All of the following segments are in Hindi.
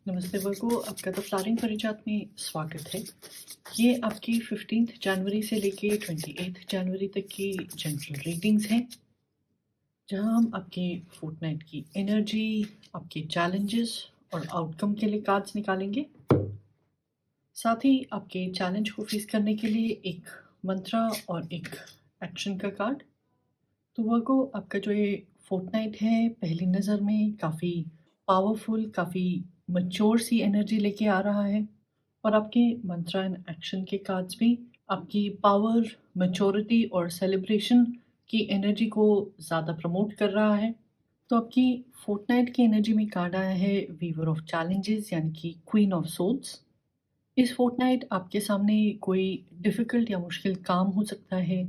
नमस्ते वर्गो, आपका दफ्तारी परिजात में स्वागत है। ये आपकी 15 जनवरी से लेके 28 जनवरी तक की जनरल रीडिंग्स हैं, जहां हम आपके फोर्टनाइट की एनर्जी, आपके चैलेंजेस और आउटकम के लिए कार्ड्स निकालेंगे। साथ ही आपके चैलेंज को फेस करने के लिए एक मंत्रा और एक एक्शन का कार्ड। तो वर्गो, आपका जो ये फोर्टनाइट है पहली नज़र में काफ़ी पावरफुल, काफ़ी मैच्योर सी एनर्जी लेके आ रहा है। और आपके मंत्रा एंड एक्शन के कार्ड्स भी आपकी पावर, मैच्योरिटी और सेलिब्रेशन की एनर्जी को ज़्यादा प्रमोट कर रहा है। तो आपकी फोर्टनाइट की एनर्जी में कार्ड आया है वीवर ऑफ चैलेंजेस, यानी कि क्वीन ऑफ सोल्स। इस फोर्टनाइट आपके सामने कोई डिफ़िकल्ट या मुश्किल काम हो सकता है।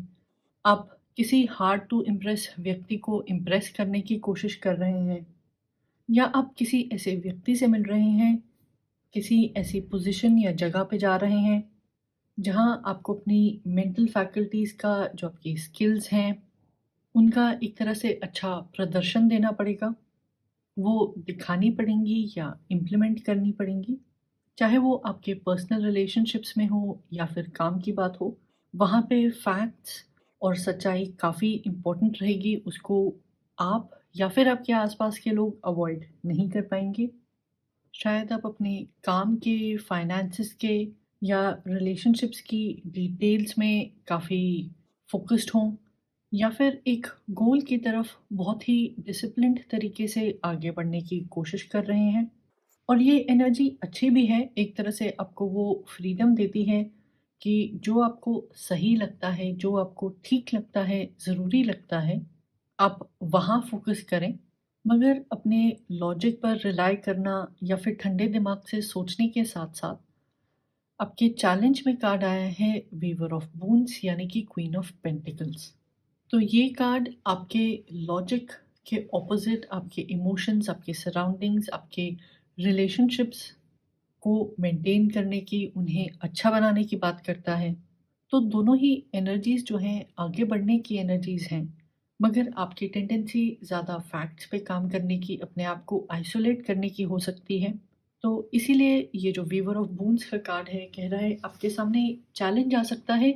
आप किसी हार्ड टू इम्प्रेस व्यक्ति को इम्प्रेस करने की कोशिश कर रहे हैं, या आप किसी ऐसे व्यक्ति से मिल रहे हैं, किसी ऐसी पोजीशन या जगह पे जा रहे हैं, जहाँ आपको अपनी मेंटल फैकल्टीज़ का जो आपकी स्किल्स हैं, उनका एक तरह से अच्छा प्रदर्शन देना पड़ेगा। वो दिखानी पड़ेंगी या इम्प्लीमेंट करनी पड़ेंगी। चाहे वो आपके पर्सनल रिलेशनशिप्स में हो या फिर काम की बात हो, वहाँ पे फैक्ट्स और सच्चाई काफ़ी इम्पोर्टेंट रहेगी। उसको आप या फिर आपके आसपास के लोग अवॉइड नहीं कर पाएँगे। शायद आप अपने काम के, फाइनेंसेस के या रिलेशनशिप्स की डिटेल्स में काफ़ी फ़ोकस्ड हों, या फिर एक गोल की तरफ बहुत ही डिसिप्लिन्ड तरीके से आगे बढ़ने की कोशिश कर रहे हैं। और ये एनर्जी अच्छी भी है, एक तरह से आपको वो फ्रीडम देती है कि जो आपको सही लगता है, जो आपको ठीक लगता है, ज़रूरी लगता है, आप वहाँ फ़ोकस करें। मगर अपने लॉजिक पर रिलाय करना या फिर ठंडे दिमाग से सोचने के साथ-साथ आपके चैलेंज में कार्ड आया है वीवर ऑफ बून्स, यानी कि क्वीन ऑफ पेंटिकल्स। तो ये कार्ड आपके लॉजिक के ऑपोज़िट आपके इमोशंस, आपके सराउंडिंग्स, आपके रिलेशनशिप्स को मेंटेन करने की, उन्हें अच्छा बनाने की बात करता है। तो दोनों ही एनर्जीज़ जो हैं आगे बढ़ने की एनर्जीज़ हैं, मगर आपकी टेंडेंसी ज़्यादा फैक्ट्स पे काम करने की, अपने आप को आइसोलेट करने की हो सकती है। तो इसीलिए ये जो वीवर ऑफ बून्स का कार्ड है, कह रहा है आपके सामने चैलेंज आ सकता है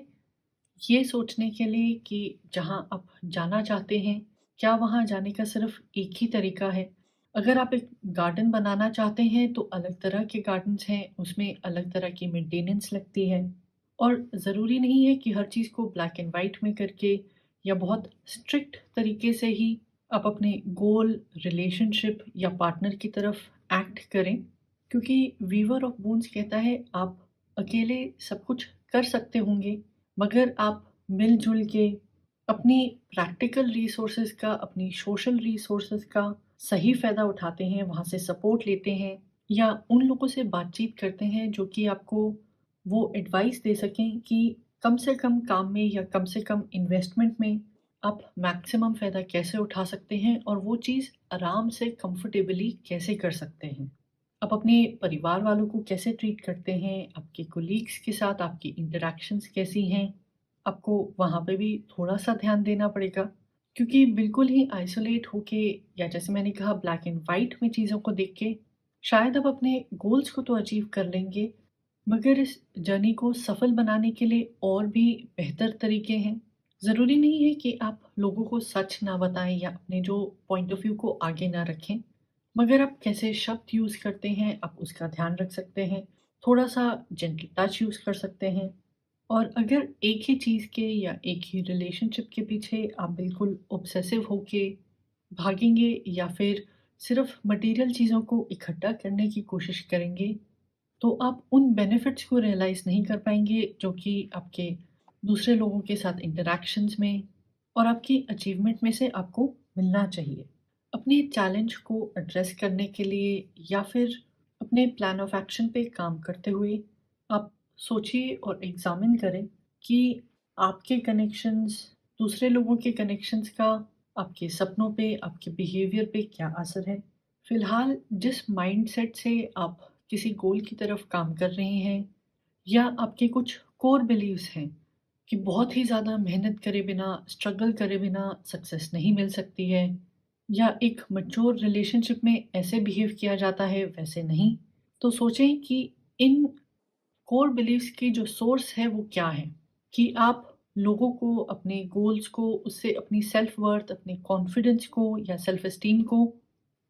ये सोचने के लिए कि जहाँ आप जाना चाहते हैं, क्या वहाँ जाने का सिर्फ़ एक ही तरीका है? अगर आप एक गार्डन बनाना चाहते हैं, तो अलग तरह के गार्डन्स हैं, उसमें अलग तरह की मेंटेनेंस लगती है। और ज़रूरी नहीं है कि हर चीज़ को ब्लैक एंड व्हाइट में करके या बहुत स्ट्रिक्ट तरीके से ही आप अपने गोल, रिलेशनशिप या पार्टनर की तरफ एक्ट करें। क्योंकि वीवर ऑफ बून्स कहता है आप अकेले सब कुछ कर सकते होंगे, मगर आप मिल-जुल के अपनी प्रैक्टिकल रिसोर्सेज़ का, अपनी सोशल रिसोर्सेज़ का सही फ़ायदा उठाते हैं, वहाँ से सपोर्ट लेते हैं, या उन लोगों से बातचीत करते हैं जो कि आपको वो एडवाइस दे सकें कि कम से कम काम में या कम से कम इन्वेस्टमेंट में आप मैक्सिमम फ़ायदा कैसे उठा सकते हैं और वो चीज़ आराम से कंफर्टेबली कैसे कर सकते हैं। आप अपने परिवार वालों को कैसे ट्रीट करते हैं, आपके कोलीग्स के साथ आपकी इंटरैक्शंस कैसी हैं, आपको वहाँ पे भी थोड़ा-सा ध्यान देना पड़ेगा। क्योंकि बिल्कुल ही आइसोलेट होके, या जैसे मैंने कहा ब्लैक एंड व्हाइट में चीज़ों को देख के, शायद आप अपने गोल्स को तो अचीव कर लेंगे, मगर इस जर्नी को सफल बनाने के लिए और भी बेहतर तरीके हैं। ज़रूरी नहीं है कि आप लोगों को सच ना बताएँ या अपने जो पॉइंट ऑफ व्यू को आगे ना रखें, मगर आप कैसे शब्द यूज़ करते हैं, आप उसका ध्यान रख सकते हैं। थोड़ा-सा जेंटल टच यूज़ कर सकते हैं। और अगर एक ही चीज़ के या एक ही रिलेशनशिप के पीछे आप बिल्कुल ऑब्सेसिव होके भागेंगे, या फिर सिर्फ़ मटेरियल चीज़ों को इकट्ठा करने की कोशिश करेंगे, तो आप उन बेनिफिट्स को रियलाइज़ नहीं कर पाएँगे जो कि आपके दूसरे लोगों के साथ इंटरैक्शंस में और आपकी अचीवमेंट में से आपको मिलना चाहिए। अपने चैलेंज को एड्रेस करने के लिए या फिर अपने प्लान ऑफ एक्शन पे काम करते हुए आप सोचिए और एग्ज़ामिन करें कि आपके कनेक्शंस, दूसरे लोगों के कनेक्शंस का आपके सपनों पे, आपके बिहेवियर पे क्या असर है। फ़िलहाल जिस माइंडसेट से आप किसी गोल की तरफ काम कर रहे हैं, या आपके कुछ कोर बिलीव्स हैं कि बहुत ही ज़्यादा मेहनत करे बिना, स्ट्रगल करे बिना सक्सेस नहीं मिल सकती है, या एक मैच्योर रिलेशनशिप में ऐसे बिहेव किया जाता है, वैसे नहीं। तो सोचें कि इन कोर बिलीफ्स की जो सोर्स है वो क्या है? कि आप लोगों को, अपने गोल्स को, उससे अपनी सेल्फ वर्थ, अपने कॉन्फिडेंस को या सेल्फ एस्टीम को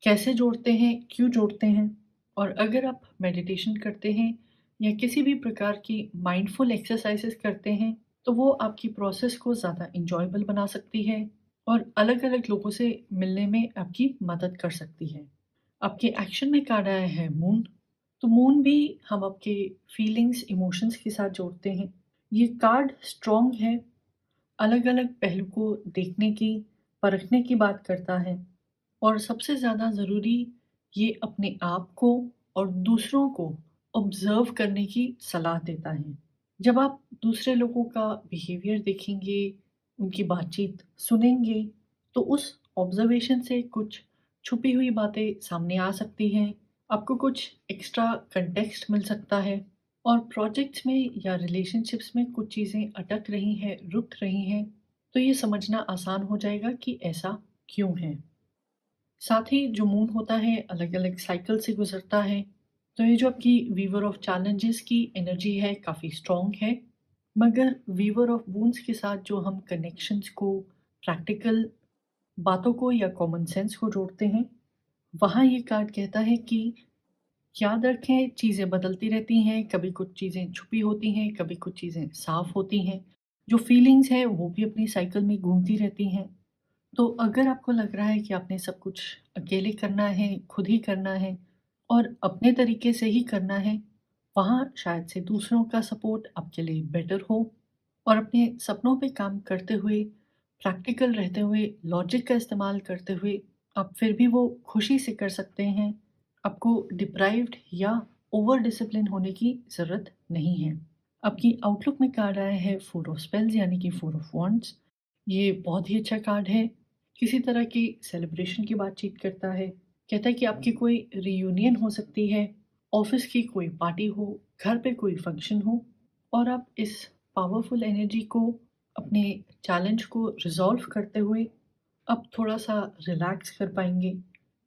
कैसे जोड़ते हैं, क्यों जोड़ते हैं? और अगर आप मेडिटेशन करते हैं या किसी भी प्रकार की माइंडफुल एक्सरसाइज़ेस करते हैं, तो वो आपकी प्रोसेस को ज़्यादा एन्जॉयबल बना सकती है और अलग-अलग लोगों से मिलने में आपकी मदद कर सकती है। आपके एक्शन में कार्ड आया है मून, तो मून भी हम आपके फीलिंग्स, इमोशंस के साथ जोड़ते हैं। ये कार्ड स्ट्रॉन्ग है, अलग-अलग पहलू को देखने की, परखने की बात करता है और सबसे ज़्यादा ज़रूरी ये अपने आप को और दूसरों को ऑब्ज़र्व करने की सलाह देता है। जब आप दूसरे लोगों का बिहेवियर देखेंगे, उनकी बातचीत सुनेंगे, तो उस ऑब्ज़र्वेशन से कुछ छुपी हुई बातें सामने आ सकती हैं। आपको कुछ एक्स्ट्रा कॉन्टेक्स्ट मिल सकता है और प्रोजेक्ट्स में या रिलेशनशिप्स में कुछ चीज़ें अटक रही हैं, रुक रही हैं, तो ये समझना आसान हो जाएगा कि ऐसा क्यों है। साथ ही जो मून होता है अलग-अलग साइकिल से गुज़रता है, तो ये जो आपकी वीवर ऑफ चैलेंजेस की एनर्जी है काफ़ी स्ट्रॉन्ग है। मगर वीवर ऑफ वूंड्स के साथ जो हम कनेक्शंस को, प्रैक्टिकल बातों को या कॉमन सेंस को जोड़ते हैं, वहाँ ये कार्ड कहता है कि याद रखें चीज़ें बदलती रहती हैं, कभी कुछ चीज़ें छुपी होती हैं, कभी कुछ चीज़ें साफ होती हैं। जो फीलिंग्स हैं वो भी अपनी साइकिल में घूमती रहती हैं। तो अगर आपको लग रहा है कि आपने सब कुछ अकेले करना है, खुद ही करना है और अपने तरीके से ही करना है, वहाँ शायद से दूसरों का सपोर्ट आपके लिए बेटर हो और अपने सपनों पे काम करते हुए, प्रैक्टिकल रहते हुए, लॉजिक का इस्तेमाल करते हुए, आप फिर भी वो खुशी से कर सकते हैं। आपको डिप्राइव्ड या ओवर डिसिप्लिन होने की ज़रूरत नहीं है। आपकी आउटलुक में कार्ड आया है फोर ऑफ स्पेल्स यानी कि फोर ऑफ वॉन्ड्स। ये बहुत ही अच्छा कार्ड है। किसी तरह की सेलिब्रेशन की बातचीत करता है। कहता है कि आपकी कोई रियूनियन हो सकती है, ऑफ़िस की कोई पार्टी हो, घर पे कोई फंक्शन हो और आप इस पावरफुल एनर्जी को, अपने चैलेंज को रिज़ॉल्व करते हुए अब थोड़ा-सा रिलैक्स कर पाएँगे।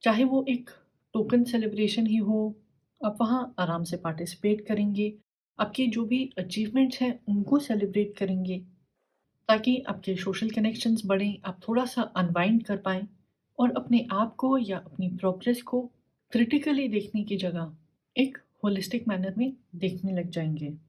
चाहे वो एक टोकन सेलिब्रेशन ही हो, आप वहाँ आराम से पार्टिसिपेट करेंगे। आपके जो भी अचीवमेंट्स हैं, उनको सेलिब्रेट करेंगे, ताकि आपके सोशल कनेक्शंस बढ़ें, आप थोड़ा-सा अनवाइंड कर पाएँ और अपने आप को या अपनी प्रोग्रेस को क्रिटिकली देखने की जगह एक होलिस्टिक मैनर में देखने लग जाएँगे।